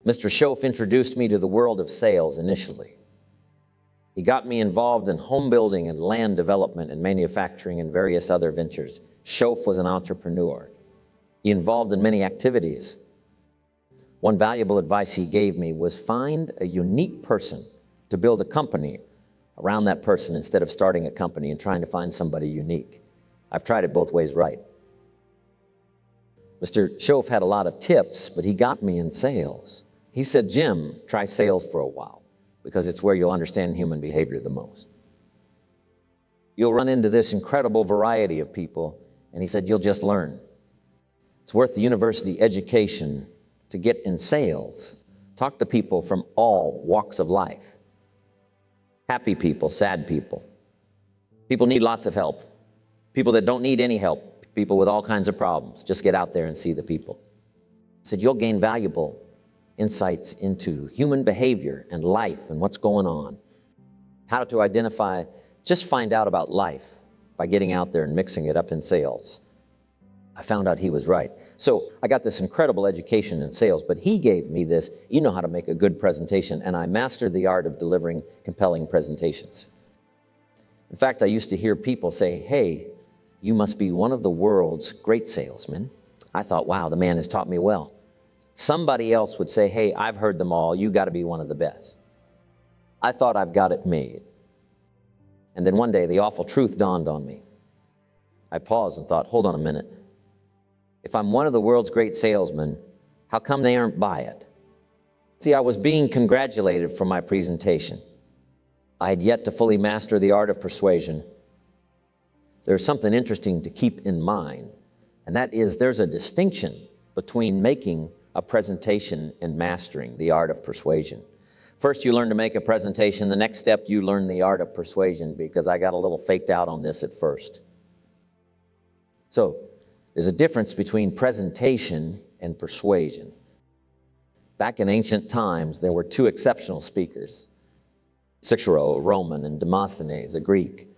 Mr. Schoaf introduced me to the world of sales initially. He got me involved in home building and land development and manufacturing and various other ventures. Schoaf was an entrepreneur. He involved in many activities. One valuable advice he gave me was find a unique person to build a company around that person instead of starting a company and trying to find somebody unique. I've tried it both ways right. Mr. Schoaf had a lot of tips, but he got me in sales. He said, Jim, try sales for a while because it's where you'll understand human behavior the most. You'll run into this incredible variety of people, and he said, you'll just learn. It's worth the university education to get in sales. Talk to people from all walks of life. Happy people, sad people. People need lots of help. People that don't need any help. People with all kinds of problems. Just get out there and see the people. He said, you'll gain valuable insights into human behavior and life and what's going on. How to identify, just find out about life by getting out there and mixing it up in sales. I found out he was right. So I got this incredible education in sales, but he gave me this, you know how to make a good presentation, and I mastered the art of delivering compelling presentations. In fact, I used to hear people say, hey, you must be one of the world's great salesmen. I thought, wow, the man has taught me well. Somebody else would say, hey, I've heard them all, you got to be one of the best. I thought I've got it made. And then one day the awful truth dawned on me. I paused and thought, hold on a minute. If I'm one of the world's great salesmen, how come they aren't by it? See, I was being congratulated for my presentation. I had yet to fully master the art of persuasion. There's something interesting to keep in mind, and that is there's a distinction between making a presentation and mastering the art of persuasion. First, you learn to make a presentation. The next step, you learn the art of persuasion, because I got a little faked out on this at first. So, there's a difference between presentation and persuasion. Back in ancient times, there were two exceptional speakers, Cicero, a Roman, and Demosthenes, a Greek.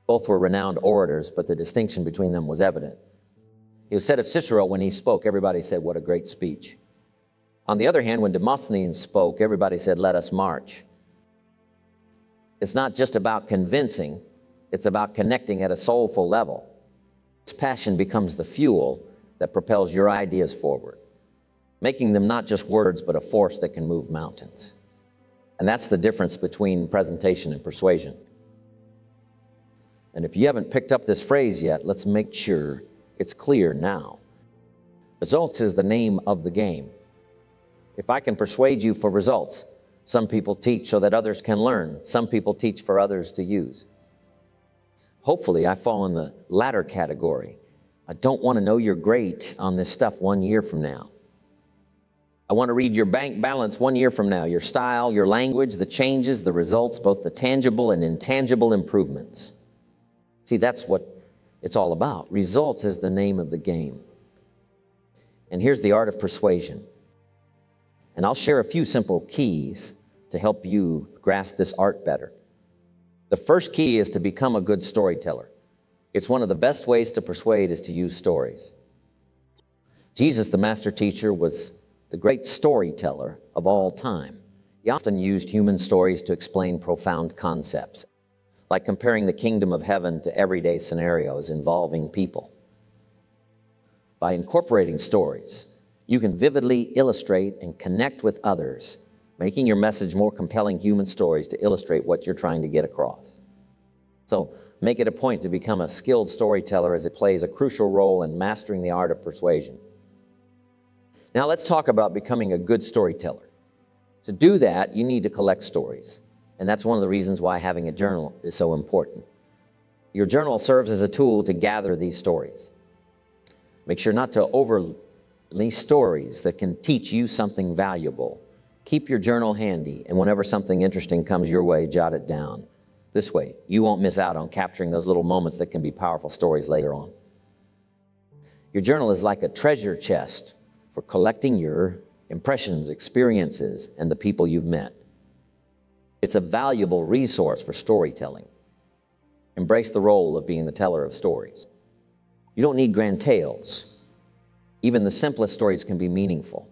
Both were renowned orators, but the distinction between them was evident. It was said of Cicero, when he spoke, everybody said, what a great speech. On the other hand, when Demosthenes spoke, everybody said, let us march. It's not just about convincing, it's about connecting at a soulful level. This passion becomes the fuel that propels your ideas forward, making them not just words, but a force that can move mountains. And that's the difference between presentation and persuasion. And if you haven't picked up this phrase yet, let's make sure it's clear now. Results is the name of the game. If I can persuade you for results, some people teach so that others can learn. Some people teach for others to use. Hopefully, I fall in the latter category. I don't want to know you're great on this stuff 1 year from now. I want to read your bank balance 1 year from now, your style, your language, the changes, the results, both the tangible and intangible improvements. See, that's what it's all about. Results is the name of the game. And here's the art of persuasion. And I'll share a few simple keys to help you grasp this art better. The first key is to become a good storyteller. It's one of the best ways to persuade is to use stories. Jesus, the master teacher, was the great storyteller of all time. He often used human stories to explain profound concepts, like comparing the kingdom of heaven to everyday scenarios involving people. By incorporating stories, you can vividly illustrate and connect with others, making your message more compelling human stories to illustrate what you're trying to get across. So make it a point to become a skilled storyteller, as it plays a crucial role in mastering the art of persuasion. Now let's talk about becoming a good storyteller. To do that, you need to collect stories. And that's one of the reasons why having a journal is so important. Your journal serves as a tool to gather these stories. Make sure not to overrelease stories that can teach you something valuable. Keep your journal handy, and whenever something interesting comes your way, jot it down. This way, you won't miss out on capturing those little moments that can be powerful stories later on. Your journal is like a treasure chest for collecting your impressions, experiences, and the people you've met. It's a valuable resource for storytelling. Embrace the role of being the teller of stories. You don't need grand tales. Even the simplest stories can be meaningful.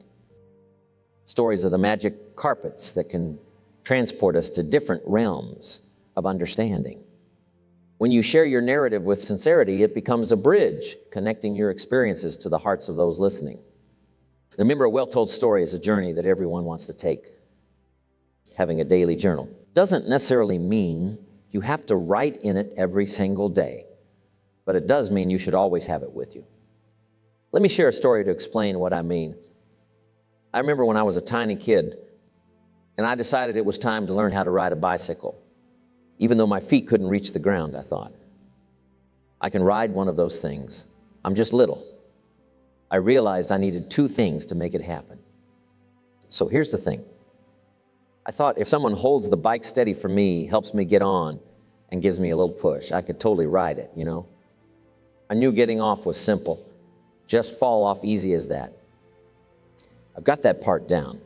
Stories are the magic carpets that can transport us to different realms of understanding. When you share your narrative with sincerity, it becomes a bridge connecting your experiences to the hearts of those listening. Remember, a well-told story is a journey that everyone wants to take. Having a daily journal doesn't necessarily mean you have to write in it every single day, but it does mean you should always have it with you. Let me share a story to explain what I mean. I remember when I was a tiny kid, and I decided it was time to learn how to ride a bicycle. Even though my feet couldn't reach the ground, I thought, I can ride one of those things. I'm just little. I realized I needed two things to make it happen. So here's the thing. I thought if someone holds the bike steady for me, helps me get on, and gives me a little push, I could totally ride it, you know? I knew getting off was simple. Just fall off easy as that. I've got that part down,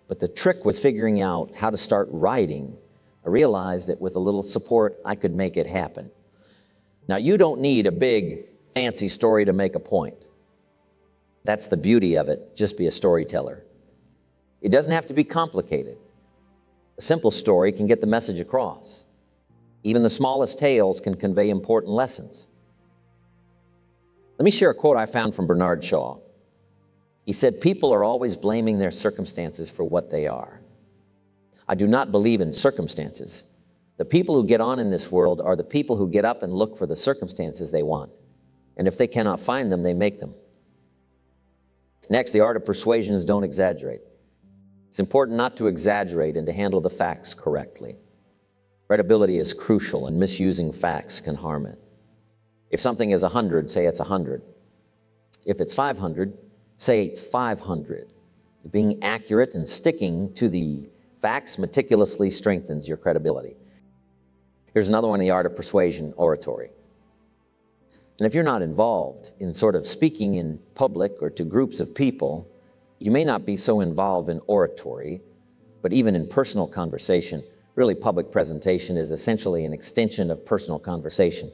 but the trick was figuring out how to start riding. I realized that with a little support, I could make it happen. Now, you don't need a big, fancy story to make a point. That's the beauty of it. Just be a storyteller. It doesn't have to be complicated. A simple story can get the message across. Even the smallest tales can convey important lessons. Let me share a quote I found from Bernard Shaw. He said, "People are always blaming their circumstances for what they are. I do not believe in circumstances. The people who get on in this world are the people who get up and look for the circumstances they want. And if they cannot find them, they make them." Next, the art of persuasion is don't exaggerate. It's important not to exaggerate and to handle the facts correctly. Credibility is crucial, and misusing facts can harm it. If something is 100, say it's 100. If it's 500, say it's 500. Being accurate and sticking to the facts meticulously strengthens your credibility. Here's another one, the art of persuasion, oratory. And if you're not involved in sort of speaking in public or to groups of people, you may not be so involved in oratory, but even in personal conversation, really public presentation is essentially an extension of personal conversation.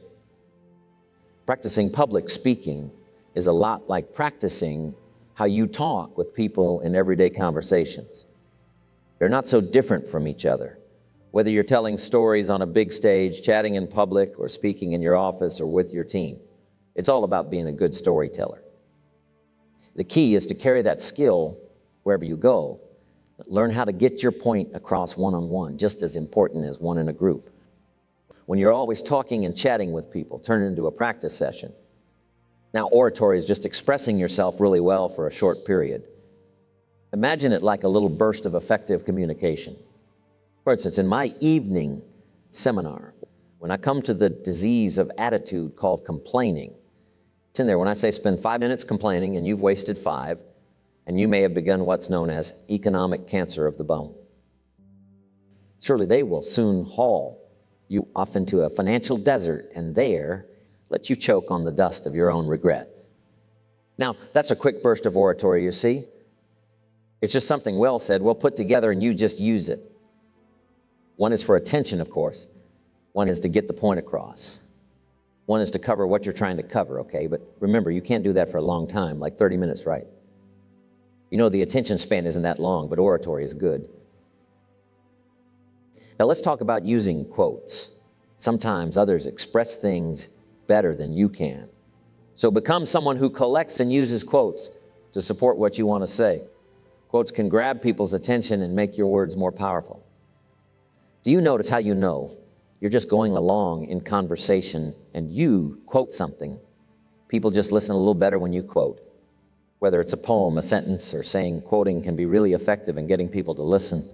Practicing public speaking is a lot like practicing how you talk with people in everyday conversations. They're not so different from each other. Whether you're telling stories on a big stage, chatting in public, or speaking in your office or with your team, it's all about being a good storyteller. The key is to carry that skill wherever you go. Learn how to get your point across one-on-one, just as important as one in a group. When you're always talking and chatting with people, turn it into a practice session. Now, oratory is just expressing yourself really well for a short period. Imagine it like a little burst of effective communication. For instance, in my evening seminar, when I come to the disease of attitude called complaining, it's in there. When I say spend 5 minutes complaining and you've wasted 5, and you may have begun what's known as economic cancer of the bone. Surely they will soon haul you off into a financial desert and there let you choke on the dust of your own regret. Now, that's a quick burst of oratory, you see. It's just something well said, well put together, and you just use it. One is for attention, of course. One is to get the point across. One is to cover what you're trying to cover, okay? But remember, you can't do that for a long time, like 30 minutes, right? You know, the attention span isn't that long, but oratory is good. Now let's talk about using quotes. Sometimes others express things better than you can. So become someone who collects and uses quotes to support what you want to say. Quotes can grab people's attention and make your words more powerful. Do you notice how you know you're just going along in conversation and you quote something? People just listen a little better when you quote. Whether it's a poem, a sentence, or saying quoting can be really effective in getting people to listen.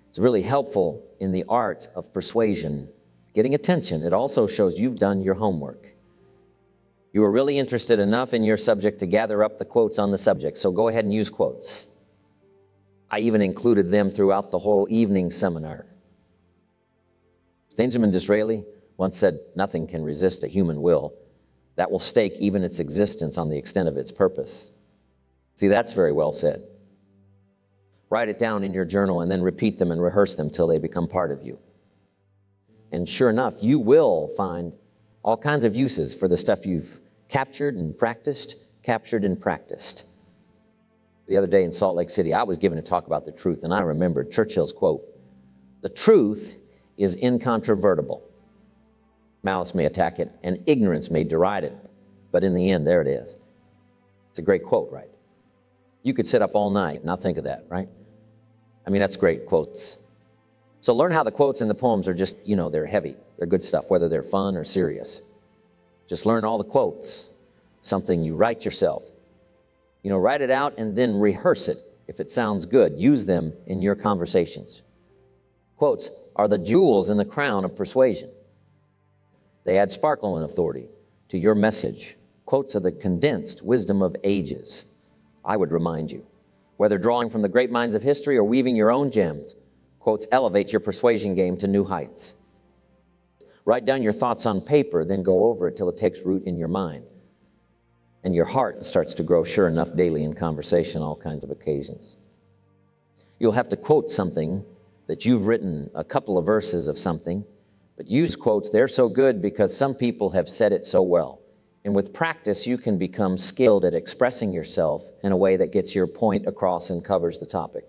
It's really helpful in the art of persuasion. Getting attention, it also shows you've done your homework. You were really interested enough in your subject to gather up the quotes on the subject, so go ahead and use quotes. I even included them throughout the whole evening seminar. Benjamin Disraeli once said, "Nothing can resist a human will that will stake even its existence on the extent of its purpose." See, that's very well said. Write it down in your journal and then repeat them and rehearse them till they become part of you. And sure enough, you will find all kinds of uses for the stuff you've captured and practiced. The other day in Salt Lake City, I was giving a talk about the truth, and I remembered Churchill's quote, "The truth is incontrovertible. Malice may attack it, and ignorance may deride it, but in the end, there it is." It's a great quote, right? You could sit up all night and not think of that, right? I mean, that's great quotes. So learn how the quotes in the poems are just, they're heavy. They're good stuff, whether they're fun or serious. Just learn all the quotes, something you write yourself. Write it out and then rehearse it. If it sounds good, use them in your conversations. Quotes are the jewels in the crown of persuasion. They add sparkle and authority to your message. Quotes are the condensed wisdom of ages. I would remind you, whether drawing from the great minds of history or weaving your own gems, quotes elevate your persuasion game to new heights. Write down your thoughts on paper, then go over it till it takes root in your mind. And your heart starts to grow sure enough daily in conversation, all kinds of occasions. You'll have to quote something that you've written, a couple of verses of something, but use quotes. They're so good because some people have said it so well. And with practice, you can become skilled at expressing yourself in a way that gets your point across and covers the topic.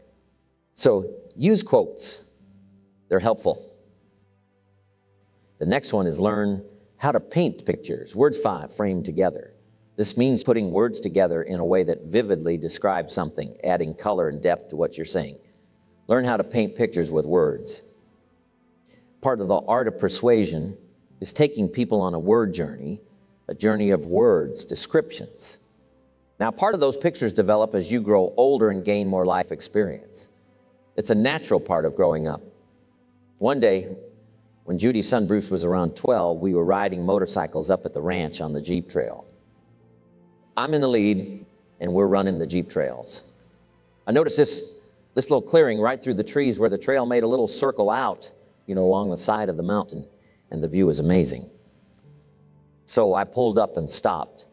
So use quotes. They're helpful. The next one is learn how to paint pictures. Word 5, frame together. This means putting words together in a way that vividly describes something, adding color and depth to what you're saying. Learn how to paint pictures with words. Part of the art of persuasion is taking people on a word journey, a journey of words, descriptions. Now, part of those pictures develop as you grow older and gain more life experience. It's a natural part of growing up. One day, when Judy's son Bruce was around 12, we were riding motorcycles up at the ranch on the Jeep trail. I'm in the lead, and we're running the Jeep trails. I noticed this little clearing right through the trees where the trail made a little circle out, along the side of the mountain, and the view is amazing. So I pulled up and stopped.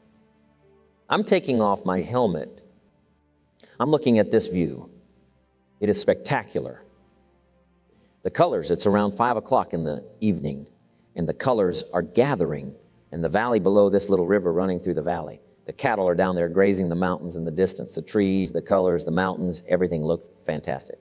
I'm taking off my helmet. I'm looking at this view. It is spectacular. The colors, it's around 5 o'clock in the evening, and the colors are gathering in the valley below this little river running through the valley. The cattle are down there grazing the mountains in the distance, the trees, the colors, the mountains, everything looked fantastic.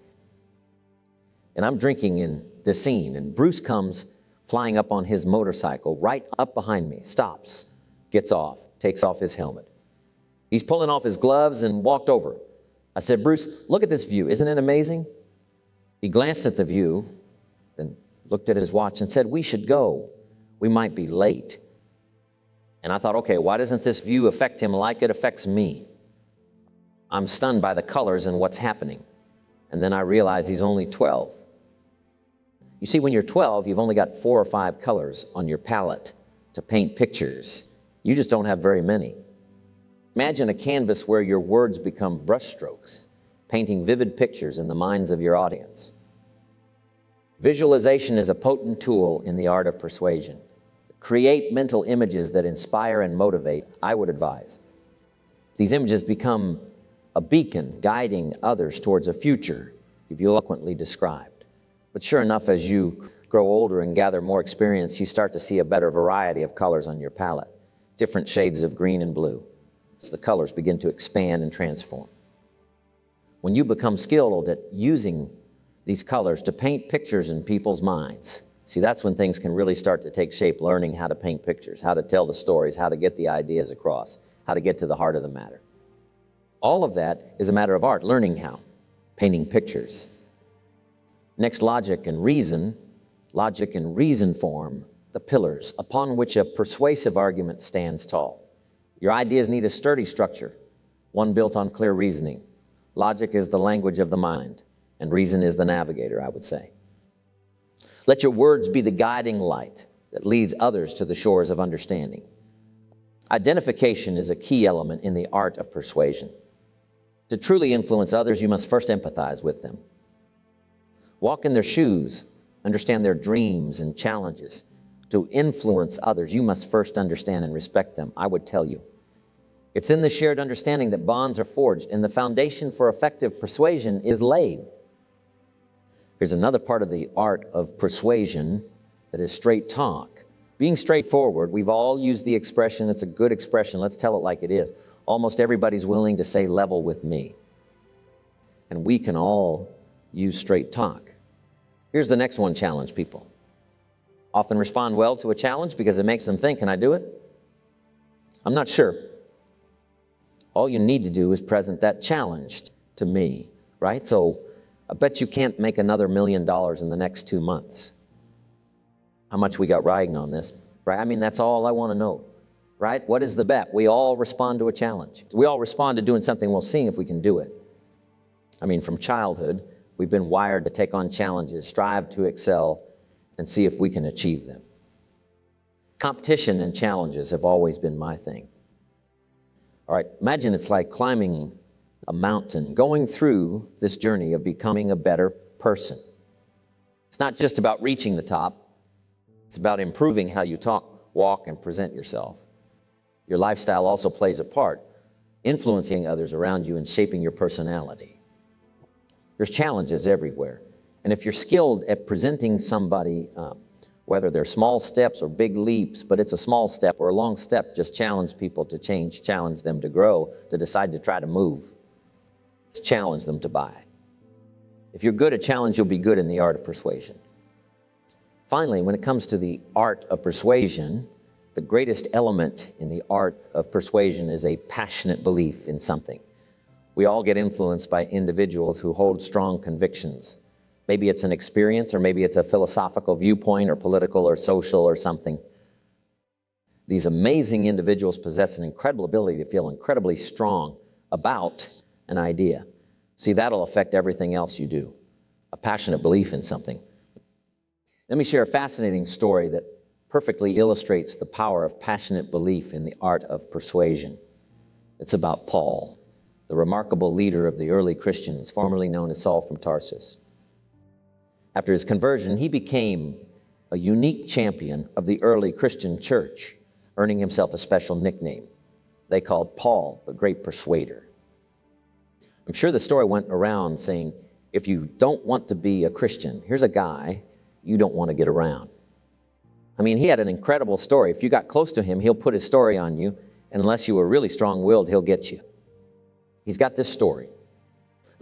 And I'm drinking in this scene, and Bruce comes flying up on his motorcycle right up behind me, stops, gets off, takes off his helmet. He's pulling off his gloves and walked over. I said, "Bruce, look at this view. Isn't it amazing?" He glanced at the view, then looked at his watch and said, "We should go. We might be late." And I thought, okay, why doesn't this view affect him like it affects me? I'm stunned by the colors and what's happening. And then I realized he's only 12. You see, when you're 12, you've only got 4 or 5 colors on your palette to paint pictures. You just don't have very many. Imagine a canvas where your words become brushstrokes, painting vivid pictures in the minds of your audience. Visualization is a potent tool in the art of persuasion. Create mental images that inspire and motivate, I would advise. These images become a beacon guiding others towards a future you've eloquently described. But sure enough, as you grow older and gather more experience, you start to see a better variety of colors on your palette, different shades of green and blue, as the colors begin to expand and transform. When you become skilled at using these colors to paint pictures in people's minds, see, that's when things can really start to take shape, learning how to paint pictures, how to tell the stories, how to get the ideas across, how to get to the heart of the matter. All of that is a matter of art, learning how, painting pictures. Next, logic and reason form the pillars upon which a persuasive argument stands tall. Your ideas need a sturdy structure, one built on clear reasoning. Logic is the language of the mind, and reason is the navigator, I would say. Let your words be the guiding light that leads others to the shores of understanding. Identification is a key element in the art of persuasion. To truly influence others, you must first empathize with them. Walk in their shoes, understand their dreams and challenges. To influence others, you must first understand and respect them, I would tell you. It's in the shared understanding that bonds are forged, and the foundation for effective persuasion is laid. Here's another part of the art of persuasion that is straight talk. Being straightforward, we've all used the expression, it's a good expression, let's tell it like it is. Almost everybody's willing to say level with me. and we can all use straight talk. Here's the next one challenge people. Often respond well to a challenge because it makes them think, can I do it? I'm not sure. All you need to do is present that challenge to me, right? So I bet you can't make another $1 million in the next 2 months. How much we got riding on this, right? I mean, that's all I want to know, right? What is the bet? We all respond to a challenge. We all respond to doing something. We'll see if we can do it. I mean, from childhood, we've been wired to take on challenges, strive to excel, and see if we can achieve them. Competition and challenges have always been my thing. All right, imagine it's like climbing a mountain, going through this journey of becoming a better person. It's not just about reaching the top. It's about improving how you talk, walk, and present yourself. Your lifestyle also plays a part, influencing others around you and shaping your personality. There's challenges everywhere. And if you're skilled at presenting somebody, whether they're small steps or big leaps, but it's a small step or a long step, just challenge people to change, challenge them to grow, to decide to try to move. Just challenge them to buy. If you're good at challenge, you'll be good in the art of persuasion. Finally, when it comes to the art of persuasion, the greatest element in the art of persuasion is a passionate belief in something. We all get influenced by individuals who hold strong convictions. Maybe it's an experience, or maybe it's a philosophical viewpoint, or political, or social, or something. These amazing individuals possess an incredible ability to feel incredibly strong about an idea. See, that'll affect everything else you do. A passionate belief in something. Let me share a fascinating story that perfectly illustrates the power of passionate belief in the art of persuasion. It's about Paul, the remarkable leader of the early Christians, formerly known as Saul from Tarsus. After his conversion, he became a unique champion of the early Christian church, earning himself a special nickname. They called Paul the Great Persuader. I'm sure the story went around saying, if you don't want to be a Christian, here's a guy you don't want to get around. I mean, he had an incredible story. If you got close to him, he'll put his story on you, and unless you were really strong-willed, he'll get you. He's got this story.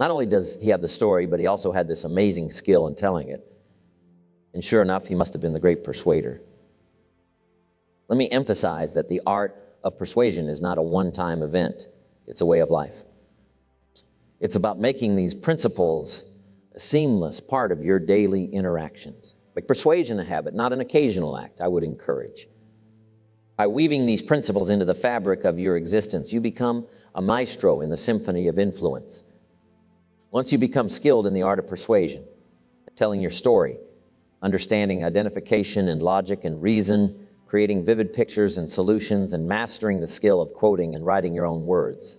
Not only does he have the story, but he also had this amazing skill in telling it. And sure enough, he must have been the great persuader. Let me emphasize that the art of persuasion is not a one-time event. It's a way of life. It's about making these principles a seamless part of your daily interactions. Make persuasion a habit, not an occasional act, I would encourage. By weaving these principles into the fabric of your existence, you become a maestro in the symphony of influence. Once you become skilled in the art of persuasion, telling your story, understanding identification and logic and reason, creating vivid pictures and solutions, and mastering the skill of quoting and writing your own words,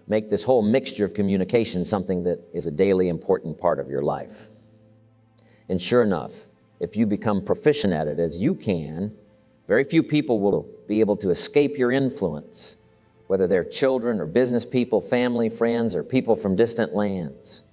make this whole mixture of communication something that is a daily important part of your life. And sure enough, if you become proficient at it, as you can, very few people will be able to escape your influence, whether they're children or business people, family, friends, or people from distant lands.